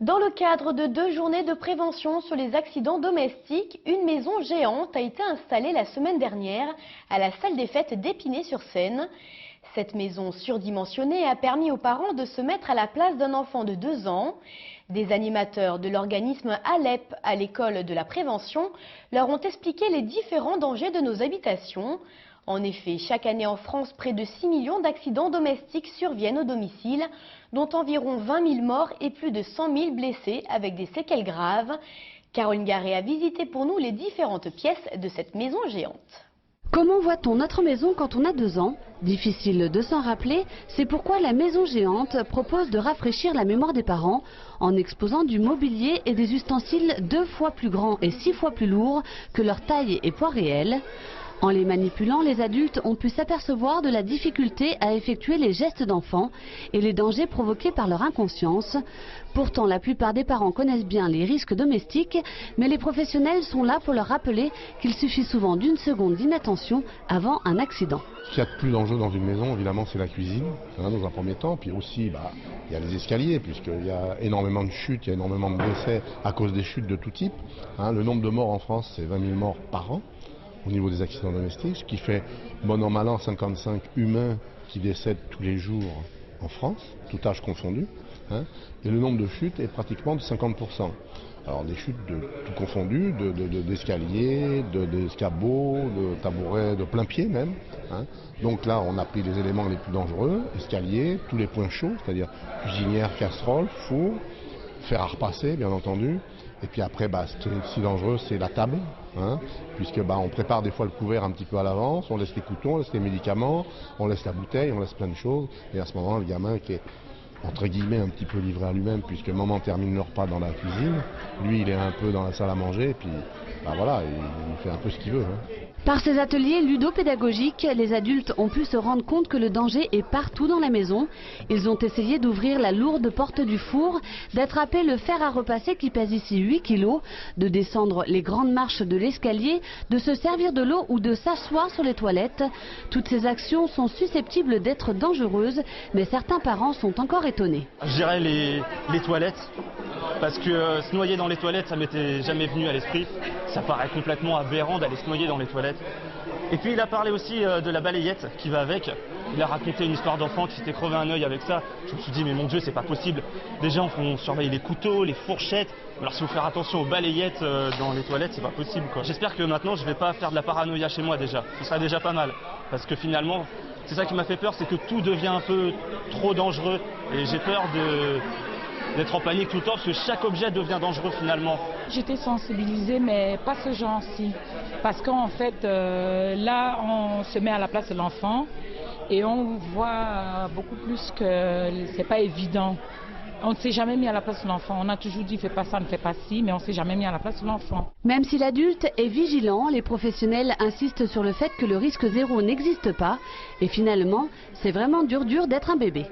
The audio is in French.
Dans le cadre de 2 journées de prévention sur les accidents domestiques, une maison géante a été installée la semaine dernière à la salle des fêtes d'Épinay-sur-Seine. Cette maison surdimensionnée a permis aux parents de se mettre à la place d'un enfant de 2 ans. Des animateurs de l'organisme ALEP à l'école de la prévention leur ont expliqué les différents dangers de nos habitations. En effet, chaque année en France, près de 6 millions d'accidents domestiques surviennent au domicile, dont environ 20 000 morts et plus de 100 000 blessés avec des séquelles graves. Caroline Garé a visité pour nous les différentes pièces de cette maison géante. Comment voit-on notre maison quand on a 2 ans? Difficile de s'en rappeler, c'est pourquoi la maison géante propose de rafraîchir la mémoire des parents en exposant du mobilier et des ustensiles 2 fois plus grands et 6 fois plus lourds que leur taille et poids réels. En les manipulant, les adultes ont pu s'apercevoir de la difficulté à effectuer les gestes d'enfants et les dangers provoqués par leur inconscience. Pourtant, la plupart des parents connaissent bien les risques domestiques, mais les professionnels sont là pour leur rappeler qu'il suffit souvent d'1 seconde d'inattention avant un accident. Ce qu'il y a de plus dangereux dans une maison, évidemment, c'est la cuisine, dans un premier temps. Puis aussi, il y a les escaliers, puisqu'il y a énormément de chutes, il y a énormément de décès à cause des chutes de tout type. Le nombre de morts en France, c'est 20 000 morts par an au niveau des accidents domestiques, ce qui fait, bon an mal an, 55 humains qui décèdent tous les jours en France, tout âge confondu. Et le nombre de chutes est pratiquement de 50%. Alors des chutes de tout confondu, d'escaliers, d'escabeaux, de tabourets, de plein pied même. Donc là, on a pris les éléments les plus dangereux, escaliers, tous les points chauds, c'est-à-dire cuisinière, casserole, four, fer à repasser, bien entendu. Et puis après, ce qui est aussi dangereux, c'est la table, puisque on prépare des fois le couvert un petit peu à l'avance, on laisse les couteaux, on laisse les médicaments, on laisse la bouteille, on laisse plein de choses. Et à ce moment, le gamin qui est entre guillemets un petit peu livré à lui-même, puisque maman termine le repas dans la cuisine, lui il est un peu dans la salle à manger, et puis voilà, il fait un peu ce qu'il veut. Par ces ateliers ludopédagogiques, les adultes ont pu se rendre compte que le danger est partout dans la maison. Ils ont essayé d'ouvrir la lourde porte du four, d'attraper le fer à repasser qui pèse ici 8 kg, de descendre les grandes marches de l'escalier, de se servir de l'eau ou de s'asseoir sur les toilettes. Toutes ces actions sont susceptibles d'être dangereuses, mais certains parents sont encore étonnés. Je dirais les toilettes, parce que se noyer dans les toilettes, ça m'était jamais venu à l'esprit. Ça paraît complètement aberrant d'aller se noyer dans les toilettes. Et puis il a parlé aussi de la balayette qui va avec. Il a raconté une histoire d'enfant qui s'était crevé un œil avec ça. Je me suis dit mais mon Dieu, c'est pas possible. Déjà on surveille les couteaux, les fourchettes. Alors si vous faire attention aux balayettes dans les toilettes, c'est pas possible quoi. J'espère que maintenant je vais pas faire de la paranoïa chez moi déjà. Ce serait déjà pas mal. Parce que finalement, c'est ça qui m'a fait peur, c'est que tout devient un peu trop dangereux. Et j'ai peur d'être en panique tout le temps parce que chaque objet devient dangereux finalement. J'étais sensibilisée mais pas ce genre-ci. Parce qu'en fait, là on se met à la place de l'enfant et on voit beaucoup plus que c'est pas évident. On ne s'est jamais mis à la place de l'enfant. On a toujours dit fais pas ça, ne fais pas ci, mais on ne s'est jamais mis à la place de l'enfant. Même si l'adulte est vigilant, les professionnels insistent sur le fait que le risque zéro n'existe pas. Et finalement, c'est vraiment dur d'être un bébé.